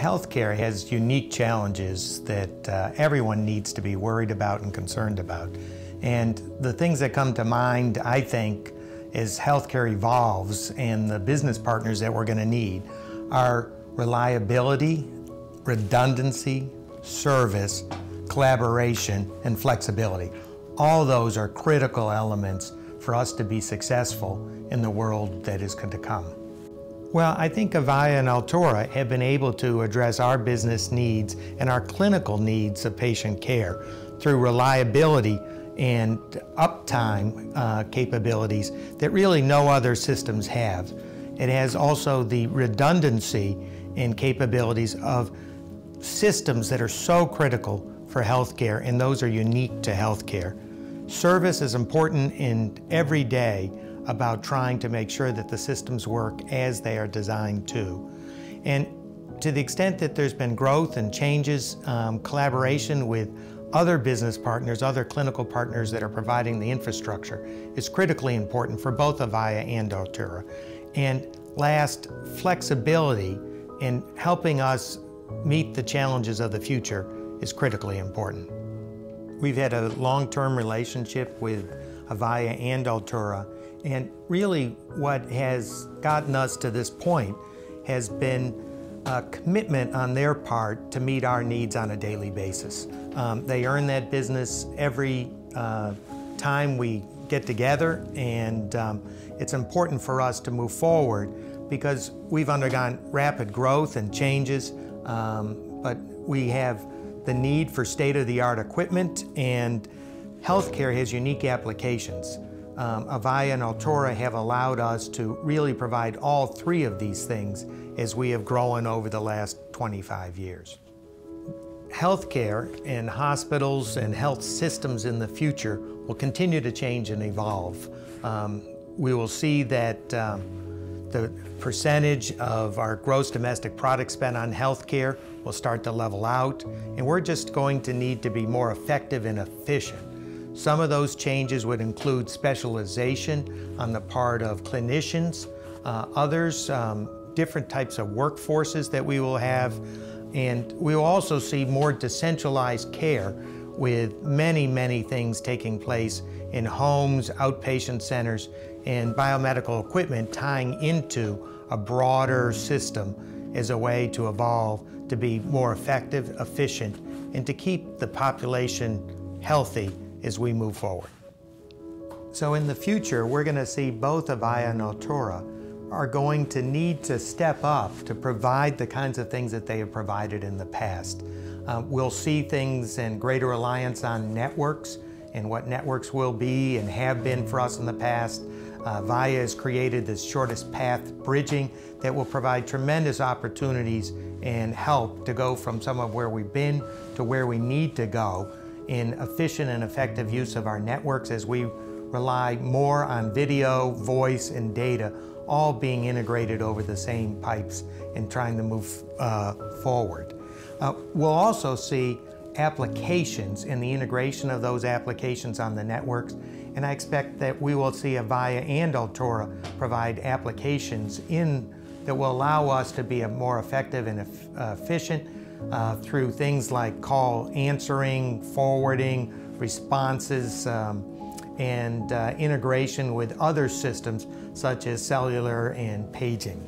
Healthcare has unique challenges that everyone needs to be worried about and concerned about. And the things that come to mind, I think, as healthcare evolves and the business partners that we're going to need are reliability, redundancy, service, collaboration, and flexibility. All those are critical elements for us to be successful in the world that is going to come. Well, I think Avaya and Altura have been able to address our business needs and our clinical needs of patient care through reliability and uptime capabilities that really no other systems have. It has also the redundancy and capabilities of systems that are so critical for healthcare, and those are unique to healthcare. Service is important in every day about trying to make sure that the systems work as they are designed to. And to the extent that there's been growth and changes, collaboration with other business partners, other clinical partners that are providing the infrastructure is critically important for both Avaya and Altura. And last, flexibility in helping us meet the challenges of the future is critically important. We've had a long-term relationship with Avaya and Altura, and really what has gotten us to this point has been a commitment on their part to meet our needs on a daily basis. They earn that business every time we get together, and it's important for us to move forward because we've undergone rapid growth and changes, but we have the need for state-of-the-art equipment, and healthcare has unique applications. Avaya and Altura have allowed us to really provide all three of these things as we have grown over the last 25 years. Healthcare and hospitals and health systems in the future will continue to change and evolve. We will see that the percentage of our gross domestic product spent on healthcare will start to level out, and we're just going to need to be more effective and efficient. Some of those changes would include specialization on the part of clinicians, others, different types of workforces that we will have, and we will also see more decentralized care with many things taking place in homes, outpatient centers, and biomedical equipment tying into a broader system as a way to evolve to be more effective, efficient, and to keep the population healthy as we move forward. So in the future, we're going to see both Avaya and Altura are going to need to step up to provide the kinds of things that they have provided in the past. We'll see things and greater reliance on networks and what networks will be and have been for us in the past. Avaya has created this shortest path bridging that will provide tremendous opportunities and help to go from some of where we've been to where we need to go in efficient and effective use of our networks as we rely more on video, voice, and data all being integrated over the same pipes and trying to move forward. We'll also see applications and the integration of those applications on the networks, and I expect that we will see Avaya and Altura provide applications that will allow us to be more effective and efficient through things like call answering, forwarding, responses, and integration with other systems such as cellular and paging.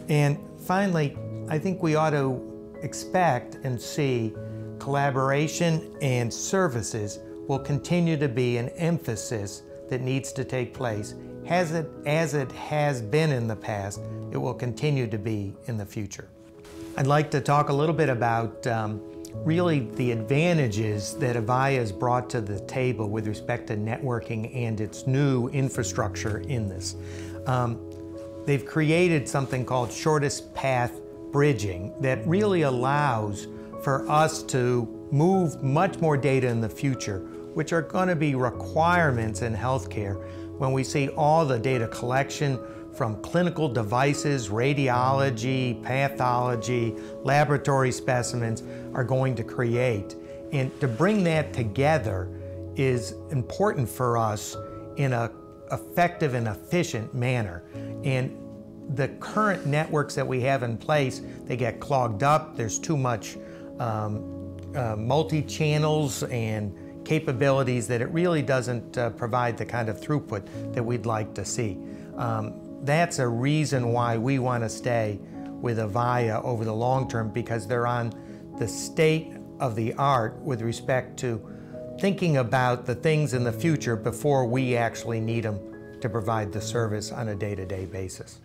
And finally, I think we ought to expect and see collaboration and services will continue to be an emphasis that needs to take place. As it has been in the past, it will continue to be in the future. I'd like to talk a little bit about really the advantages that Avaya has brought to the table with respect to networking and its new infrastructure in this. They've created something called shortest path bridging that really allows for us to move much more data in the future, which are going to be requirements in healthcare when we see all the data collection from clinical devices, radiology, pathology, laboratory specimens are going to create. And to bring that together is important for us in an effective and efficient manner. And the current networks that we have in place, they get clogged up. There's too much multi-channels and capabilities that it really doesn't provide the kind of throughput that we'd like to see. That's a reason why we want to stay with Avaya over the long term, because they're on the state of the art with respect to thinking about the things in the future before we actually need them to provide the service on a day-to-day basis.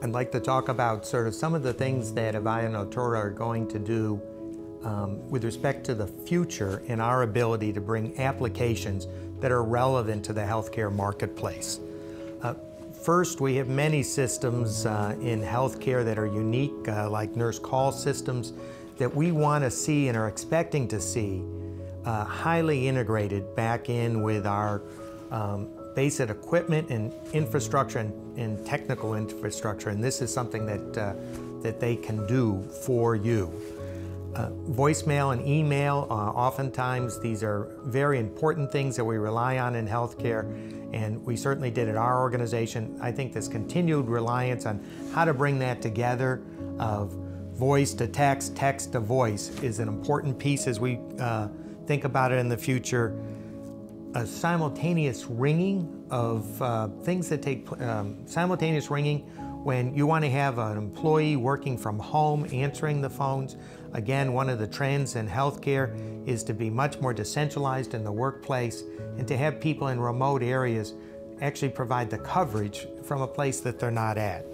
I'd like to talk about sort of some of the things that Avaya and Altura are going to do with respect to the future and our ability to bring applications that are relevant to the healthcare marketplace. First, we have many systems in healthcare that are unique, like nurse call systems, that we want to see and are expecting to see highly integrated back in with our basic equipment and infrastructure and technical infrastructure, and this is something that they can do for you. Voicemail and email, oftentimes these are very important things that we rely on in healthcare, and we certainly did at our organization. I think this continued reliance on how to bring that together of voice to text, text to voice is an important piece as we think about it in the future. A simultaneous ringing of things that take simultaneous ringing when you want to have an employee working from home answering the phones. Again, one of the trends in healthcare is to be much more decentralized in the workplace and to have people in remote areas actually provide the coverage from a place that they're not at.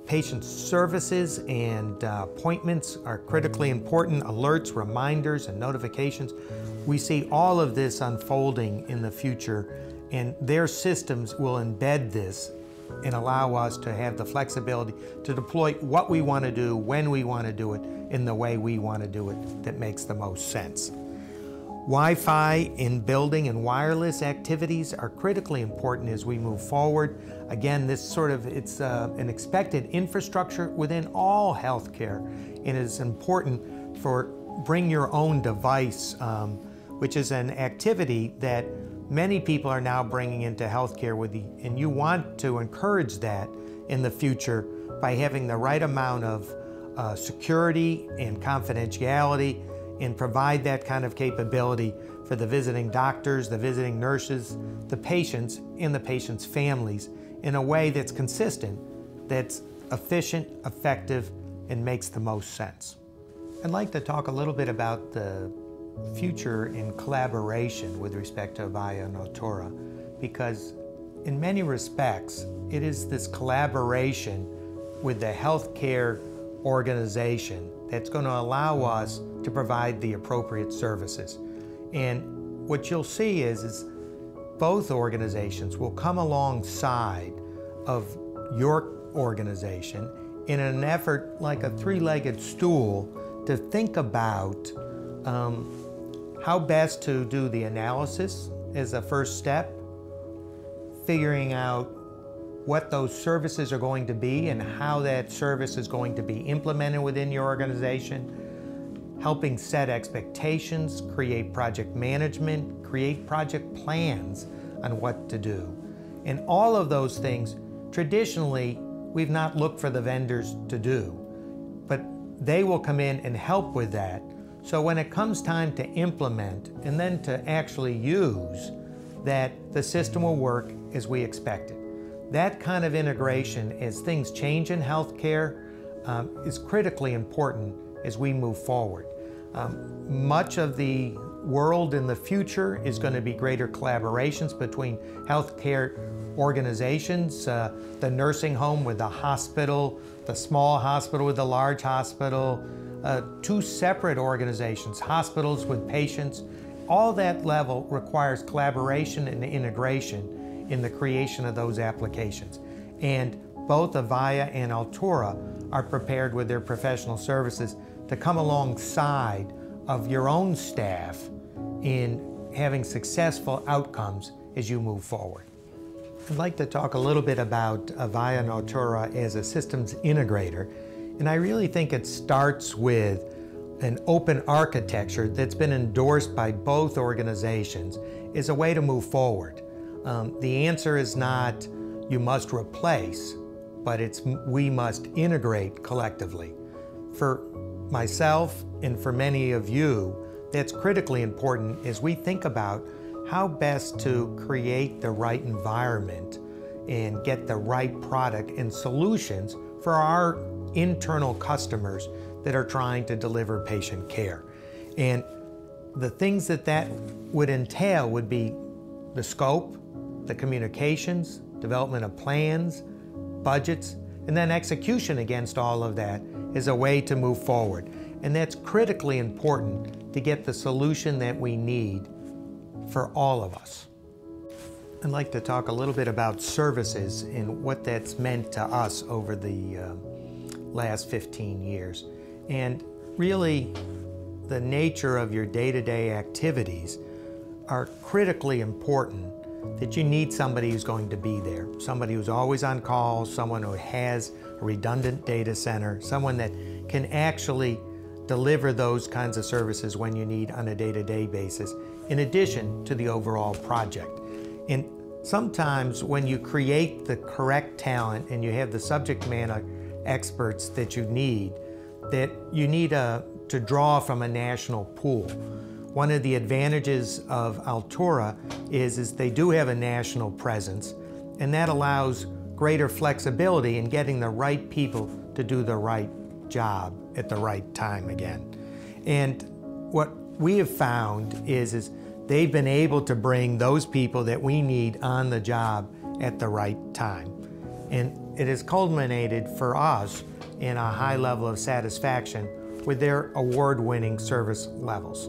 Patient services and appointments are critically important. Alerts, reminders, and notifications. We see all of this unfolding in the future, and their systems will embed this and allow us to have the flexibility to deploy what we want to do, when we want to do it, in the way we want to do it that makes the most sense. Wi-Fi in building and wireless activities are critically important as we move forward. Again, it's an expected infrastructure within all healthcare, and it's important for bring your own device, which is an activity that many people are now bringing into healthcare and you want to encourage that in the future by having the right amount of security and confidentiality, and provide that kind of capability for the visiting doctors, the visiting nurses, the patients, and the patients' families in a way that's consistent, that's efficient, effective, and makes the most sense. I'd like to talk a little bit about the future in collaboration with respect to Avaya and Altura, because in many respects, it is this collaboration with the healthcare organization that's going to allow us to provide the appropriate services. And what you'll see is both organizations will come alongside of your organization in an effort like a three-legged stool to think about how best to do the analysis as a first step, figuring out what those services are going to be and how that service is going to be implemented within your organization, helping set expectations, create project management, create project plans on what to do. And all of those things, traditionally, we've not looked for the vendors to do, but they will come in and help with that. So when it comes time to implement and then to actually use, that the system will work as we expect it. That kind of integration as things change in healthcare is critically important as we move forward. Much of the world in the future is going to be greater collaborations between healthcare organizations, the nursing home with the hospital, the small hospital with the large hospital, two separate organizations, hospitals with patients. All that level requires collaboration and integration in the creation of those applications. And both Avaya and Altura are prepared with their professional services to come alongside of your own staff in having successful outcomes as you move forward. I'd like to talk a little bit about Avaya and Altura as a systems integrator, and I really think it starts with an open architecture that's been endorsed by both organizations as a way to move forward. The answer is not you must replace, but we must integrate collectively. For myself and for many of you, that's critically important as we think about how best to create the right environment and get the right product and solutions for our internal customers that are trying to deliver patient care. And the things that would entail would be the scope, the communications, development of plans, budgets, and then execution against all of that is a way to move forward. And that's critically important to get the solution that we need for all of us. I'd like to talk a little bit about services and what that's meant to us over the last 15 years. And really, the nature of your day-to-day activities are critically important, that you need somebody who's going to be there, somebody who's always on call, someone who has a redundant data center, someone that can actually deliver those kinds of services when you need on a day-to-day basis, in addition to the overall project. And sometimes when you create the correct talent and you have the subject matter experts that you need to draw from a national pool. One of the advantages of Altura is they do have a national presence, and that allows greater flexibility in getting the right people to do the right job at the right time again. And what we have found is they've been able to bring those people that we need on the job at the right time. And it has culminated for us in a high level of satisfaction with their award-winning service levels.